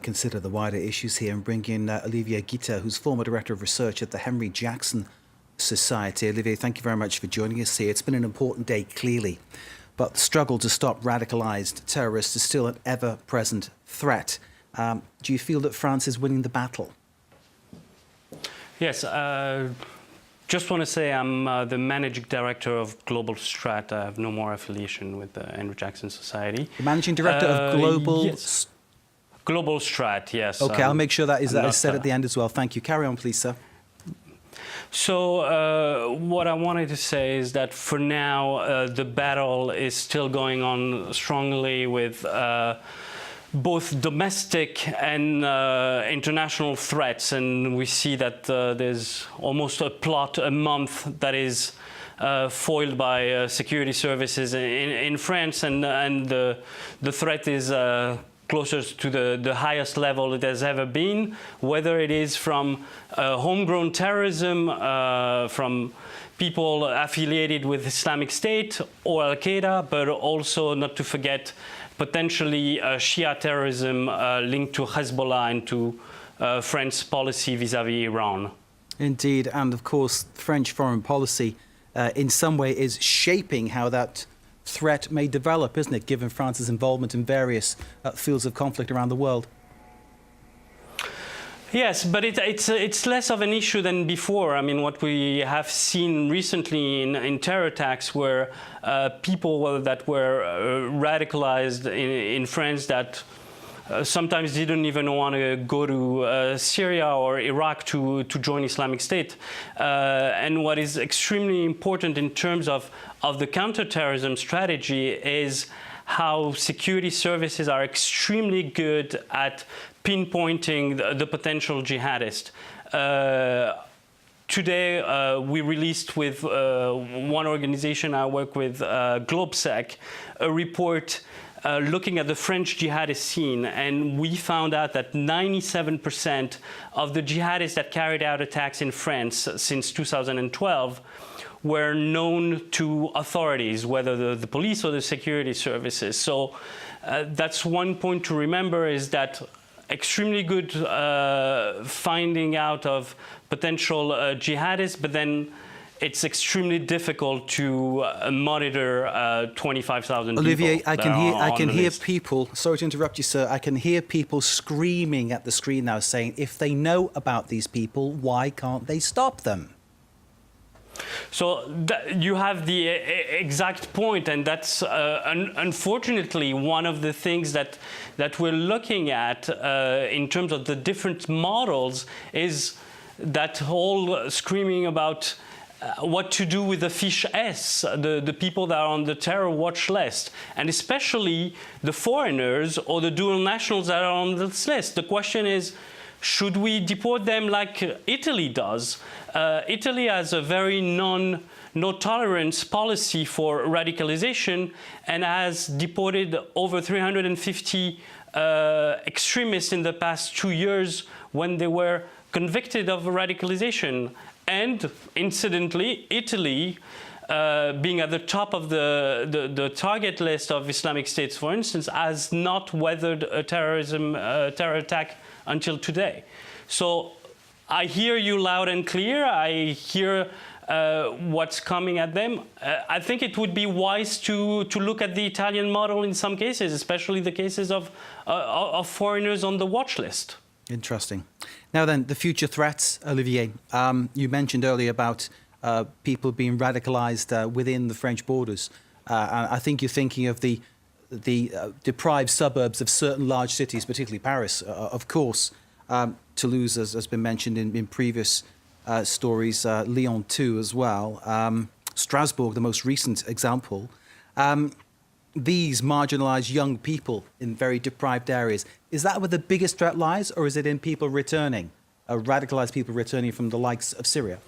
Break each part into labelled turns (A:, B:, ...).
A: consider the wider issues here and bring in Olivier Guitta, who's former Director of Research at the Henry Jackson Society. Olivier, thank you very much for joining us here. It's been an important day, clearly, but the struggle to stop radicalised terrorists is still an ever-present threat. Do you feel that France is winning the battle?
B: Yes. Just want to say I'm the Managing Director of GlobalStrat. I have no more affiliation with the Henry Jackson Society.
A: The Managing Director of Global...
B: Yes. GlobalStrat, yes.
A: OK, I'll make sure that is said at the end as well. Thank you. Carry on, please, sir.
B: So what I wanted to say is that for now, the battle is still going on strongly with both domestic and international threats. And we see that there's almost a plot a month that is foiled by security services in France. And the threat is closer to the highest level it has ever been, whether it is from homegrown terrorism, from people affiliated with Islamic State or Al-Qaeda, but also, not to forget, potentially Shia terrorism linked to Hezbollah and to French policy vis-à-vis Iran.
A: Indeed, and of course, French foreign policy in some way is shaping how that threat may develop, isn't it, given France's involvement in various fields of conflict around the world?
B: Yes, but it's less of an issue than before. I mean, what we have seen recently in terror attacks where people that were radicalized in France that sometimes didn't even want to go to Syria or Iraq to join Islamic State. And what is extremely important in terms of the counterterrorism strategy is how security services are extremely good at pinpointing the potential jihadist. Today, we released with one organization I work with, GlobalStrat, a report looking at the French jihadist scene, and we found out that 97% of the jihadists that carried out attacks in France since 2012 were known to authorities, whether the police or the security services. So that's one point to remember, is that extremely good finding out of potential jihadists, but then it's extremely difficult to monitor 25,000 people.
A: Olivier, I can hear people, sorry to interrupt you, sir, I can hear people screaming at the screen now saying, if they know about these people, why can't they stop them?
B: So you have the exact point, and that's unfortunately one of the things that we're looking at in terms of the different models, is that whole screaming about what to do with the fiche S, the people that are on the terror watch list, and especially the foreigners or the dual nationals that are on this list. The question is, should we deport them like Italy does? Italy has a very no-tolerance policy for radicalization and has deported over 350 extremists in the past 2 years when they were convicted of radicalization. And incidentally, Italy, being at the top of the target list of Islamic states, for instance, has not weathered a terror attack until today. So I hear you loud and clear. I hear what's coming at them. I think it would be wise to look at the Italian model in some cases, especially the cases of foreigners on the watch list.
A: Interesting. Now then, the future threats, Olivier. You mentioned earlier about people being radicalised within the French borders. I think you're thinking of the deprived suburbs of certain large cities, particularly Paris, of course. Toulouse has been mentioned in previous stories, Lyon too as well. Strasbourg, the most recent example. These marginalised young people in very deprived areas, is that where the biggest threat lies, or is it in people returning, radicalised people returning from the likes of Syria?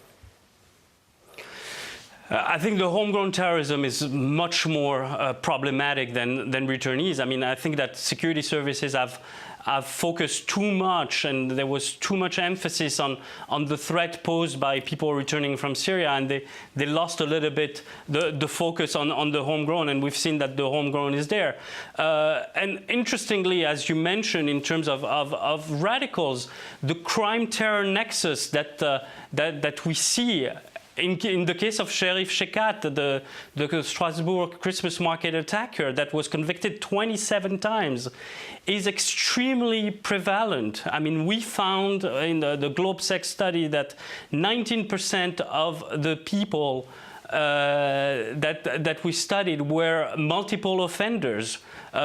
B: I think the homegrown terrorism is much more problematic than returnees. I mean, I think that security services have have focused too much, and there was too much emphasis on the threat posed by people returning from Syria, and they lost a little bit the focus on the homegrown, and we've seen that the homegrown is there. And interestingly, as you mentioned, in terms of radicals, the crime-terror nexus that we see in the case of Sheriff Shekat, the Strasbourg Christmas market attacker that was convicted 27 times, is extremely prevalent. I mean, we found in the GlobalStrat study that 19% of the people that we studied were multiple offenders.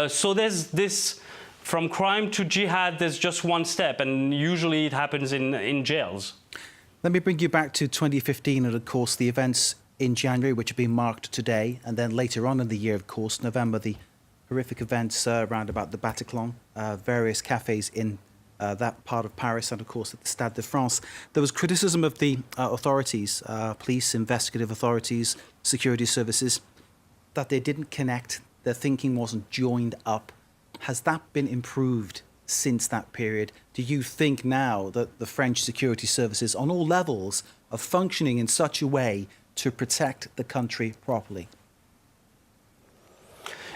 B: So there's this, from crime to jihad, there's just one step, and usually it happens in jails.
A: Let me bring you back to 2015 and, of course, the events in January, which have been marked today, and then later on in the year, of course, November, the horrific events around about the Bataclan, various cafes in that part of Paris, and, of course, at the Stade de France. There was criticism of the authorities, police, investigative authorities, security services, that they didn't connect, their thinking wasn't joined up. Has that been improved since that period? Do you think now that the French security services on all levels are functioning in such a way to protect the country properly?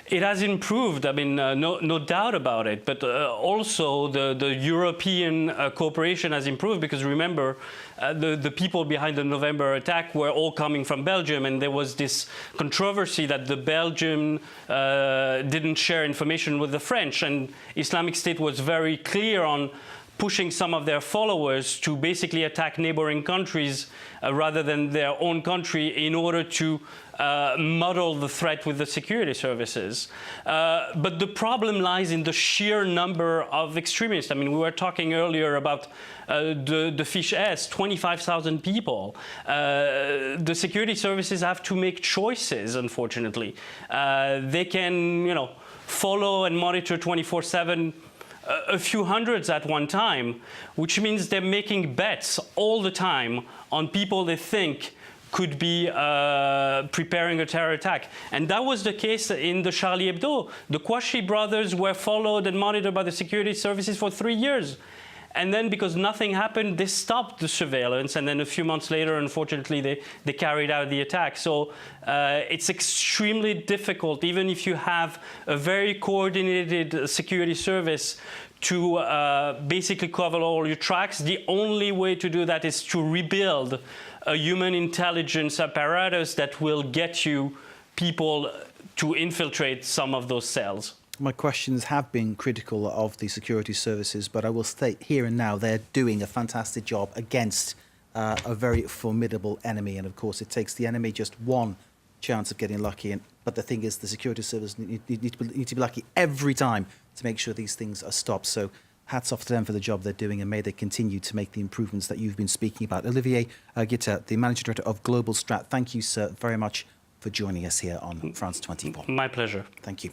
B: It has improved, I mean, no doubt about it, but also the European cooperation has improved, because remember, the people behind the November attack were all coming from Belgium, and there was this controversy that the Belgium didn't share information with the French, and Islamic State was very clear on pushing some of their followers to basically attack neighboring countries rather than their own country in order to muddle the threat with the security services. But the problem lies in the sheer number of extremists. I mean, we were talking earlier about the Fiche S, 25,000 people. The security services have to make choices, unfortunately. They can, you know, follow and monitor 24/7 a few hundreds at one time, which means they're making bets all the time on people they think could be preparing a terror attack. And that was the case in the Charlie Hebdo. The Kouachi brothers were followed and monitored by the security services for 3 years. And then, because nothing happened, they stopped the surveillance, and then a few months later, unfortunately, they carried out the attack. So it's extremely difficult, even if you have a very coordinated security service, to basically cover all your tracks. The only way to do that is to rebuild a human intelligence apparatus that will get you people to infiltrate some of those cells.
A: My questions have been critical of the security services, but I will state here and now they're doing a fantastic job against a very formidable enemy. And of course, it takes the enemy just one chance of getting lucky. But the thing is, the security services need to be lucky every time to make sure these things are stopped. So hats off to them for the job they're doing, and may they continue to make the improvements that you've been speaking about. Olivier Guitta, the Managing Director of GlobalStrat, thank you, sir, very much for joining us here on France 24.
B: My pleasure.
A: Thank you.